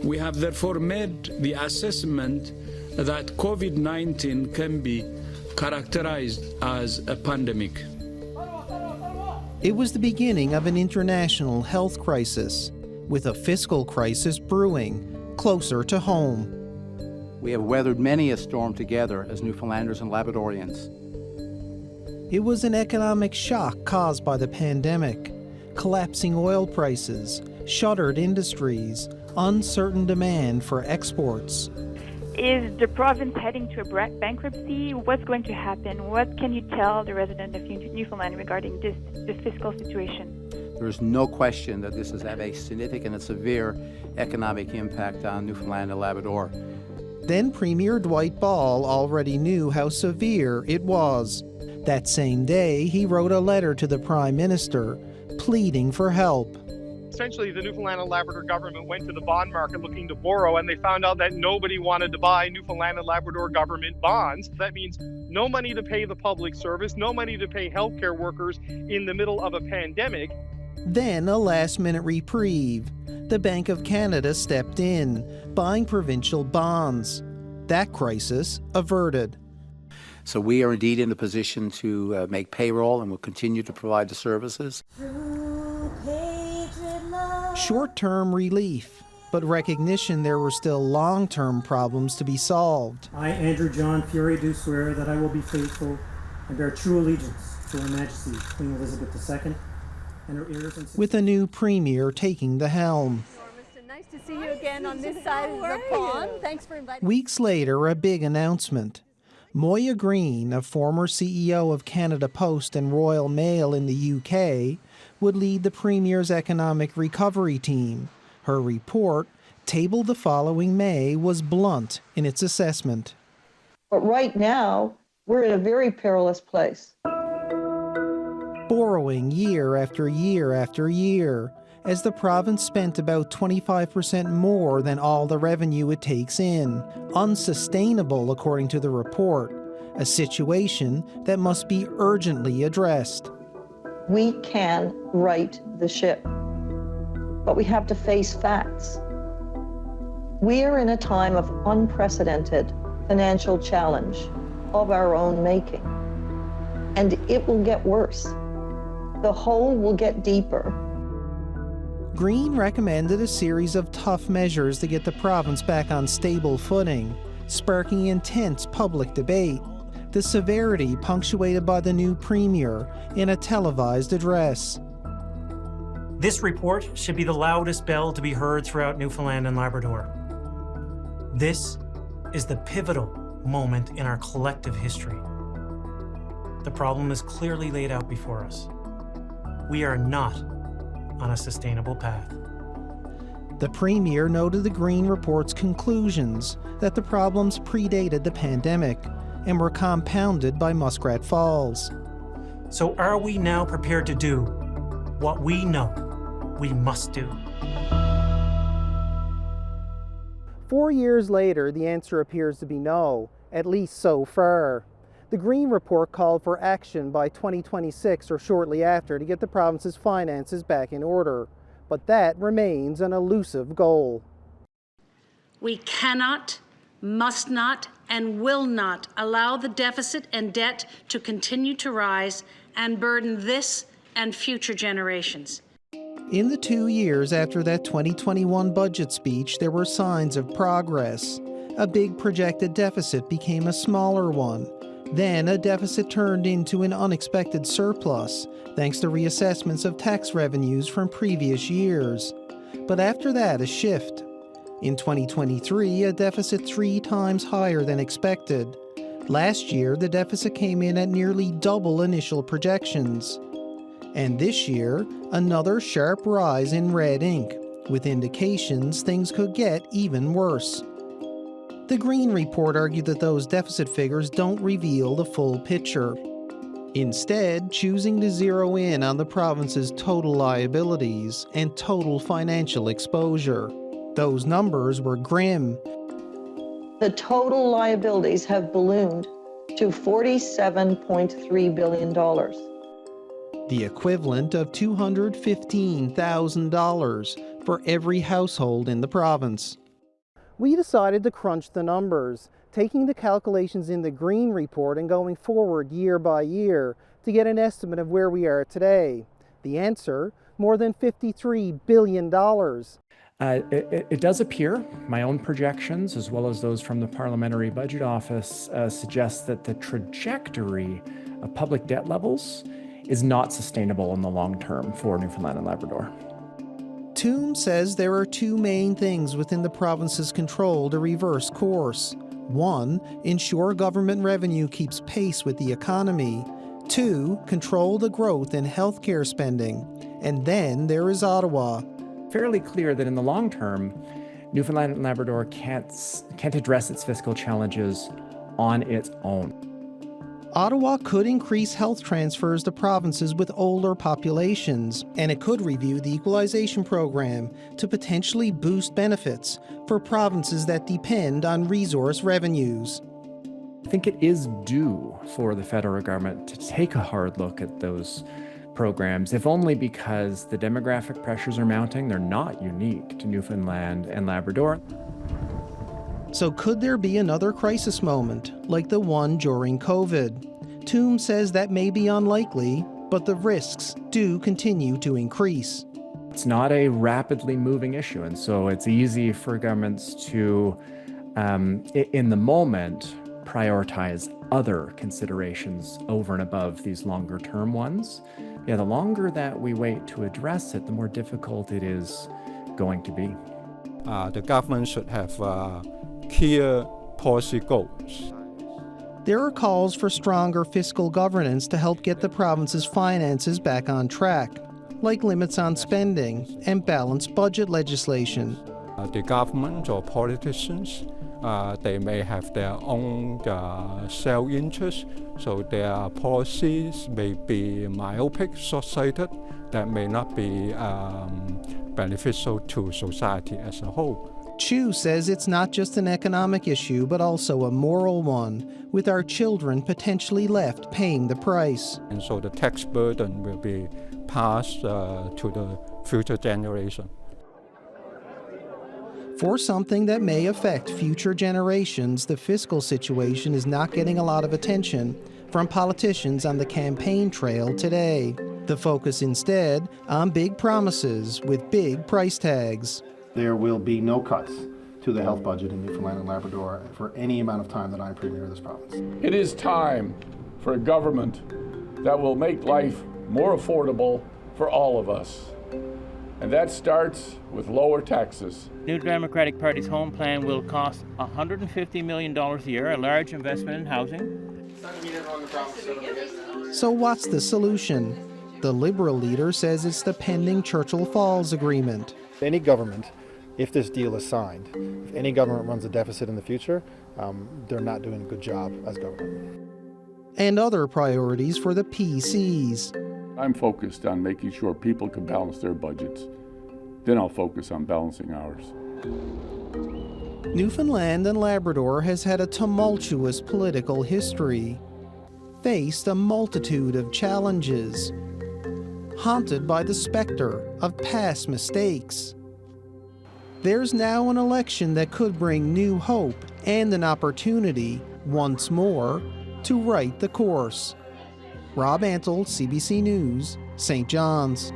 We have therefore made the assessment that COVID-19 can be characterized as a pandemic. It was the beginning of an international health crisis, with a fiscal crisis brewing closer to home. We have weathered many a storm together as Newfoundlanders and Labradorians. It was an economic shock caused by the pandemic, collapsing oil prices, shuttered industries, uncertain demand for exports. Is the province heading to a bankruptcy? What's going to happen? What can you tell the resident of Newfoundland regarding the fiscal situation? There's no question that this has had a significant and severe economic impact on Newfoundland and Labrador. Then Premier Dwight Ball already knew how severe it was. That same day, he wrote a letter to the Prime Minister, pleading for help. Essentially, the Newfoundland and Labrador government went to the bond market looking to borrow, and they found out that nobody wanted to buy Newfoundland and Labrador government bonds. That means no money to pay the public service, no money to pay healthcare workers in the middle of a pandemic. Then a last-minute reprieve. The Bank of Canada stepped in, buying provincial bonds. That crisis averted. So we are indeed in a position to make payroll and will continue to provide the services. Short-term relief, but recognition there were still long-term problems to be solved. I, Andrew John Fury, do swear that I will be faithful and bear true allegiance to Her Majesty Queen Elizabeth II and her heirs and... With a new premier taking the helm. Nice to see you again on this side of the pond. Thanks for inviting me. Weeks later, a big announcement. Moya Greene, a former CEO of Canada Post and Royal Mail in the UK, would lead the Premier's economic recovery team. Her report, tabled the following May, was blunt in its assessment. But right now, we're in a very perilous place. Borrowing year after year after year, as the province spent about 25% more than all the revenue it takes in. Unsustainable, according to the report, a situation that must be urgently addressed. We can right the ship, but we have to face facts. We are in a time of unprecedented financial challenge of our own making, and it will get worse. The hole will get deeper. Greene recommended a series of tough measures to get the province back on stable footing, sparking intense public debate, the severity punctuated by the new premier in a televised address. This report should be the loudest bell to be heard throughout Newfoundland and Labrador. This is the pivotal moment in our collective history. The problem is clearly laid out before us. We are not on a sustainable path. The Premier noted the Greene report's conclusions that the problems predated the pandemic and were compounded by Muskrat Falls. So are we now prepared to do what we know we must do? 4 years later, the answer appears to be no, at least so far. The Greene report called for action by 2026 or shortly after to get the province's finances back in order. But that remains an elusive goal. We cannot, must not, and will not allow the deficit and debt to continue to rise and burden this and future generations. In the 2 years after that 2021 budget speech, there were signs of progress. A big projected deficit became a smaller one. Then a deficit turned into an unexpected surplus, thanks to reassessments of tax revenues from previous years. But after that, a shift. In 2023, a deficit 3 times higher than expected. Last year, the deficit came in at nearly double initial projections. And this year, another sharp rise in red ink, with indications things could get even worse. The Greene report argued that those deficit figures don't reveal the full picture. Instead, choosing to zero in on the province's total liabilities and total financial exposure. Those numbers were grim. The total liabilities have ballooned to $47.3 billion. The equivalent of $215,000 for every household in the province. We decided to crunch the numbers, taking the calculations in the Greene report and going forward year by year to get an estimate of where we are today. The answer, more than $53 billion. It does appear, my own projections, as well as those from the Parliamentary Budget Office, suggest that the trajectory of public debt levels is not sustainable in the long term for Newfoundland and Labrador. Toom says there are two main things within the province's control to reverse course. One, ensure government revenue keeps pace with the economy. Two, control the growth in healthcare spending. And then there is Ottawa. Fairly clear that in the long term, Newfoundland and Labrador can't address its fiscal challenges on its own. Ottawa could increase health transfers to provinces with older populations, and it could review the equalization program to potentially boost benefits for provinces that depend on resource revenues. I think it is due for the federal government to take a hard look at those programs, if only because the demographic pressures are mounting. They're not unique to Newfoundland and Labrador. So could there be another crisis moment, like the one during COVID? Toom says that may be unlikely, but the risks do continue to increase. It's not a rapidly moving issue, and so it's easy for governments to, in the moment, prioritize other considerations over and above these longer term ones. Yeah, the longer that we wait to address it, the more difficult it is going to be. The government should have clear policy goals. There are calls for stronger fiscal governance to help get the province's finances back on track, like limits on spending and balanced budget legislation. The government or politicians, they may have their own self-interest, so their policies may be myopic, short-sighted, that may not be beneficial to society as a whole. Chu says it's not just an economic issue, but also a moral one, with our children potentially left paying the price. And so the tax burden will be passed to the future generation. For something that may affect future generations, the fiscal situation is not getting a lot of attention from politicians on the campaign trail today. The focus instead on big promises with big price tags. There will be no cuts to the health budget in Newfoundland and Labrador for any amount of time that I'm Premier of this province. It is time for a government that will make life more affordable for all of us. And that starts with lower taxes. New Democratic Party's home plan will cost $150 million a year, a large investment in housing. So what's the solution? The Liberal leader says it's the pending Churchill Falls Agreement. Any government, if this deal is signed, if any government runs a deficit in the future, they're not doing a good job as government. And other priorities for the PCs. I'm focused on making sure people can balance their budgets. Then I'll focus on balancing ours. Newfoundland and Labrador has had a tumultuous political history, faced a multitude of challenges, haunted by the specter of past mistakes. There's now an election that could bring new hope and an opportunity, once more, to right the course. Rob Antle, CBC News, St. John's.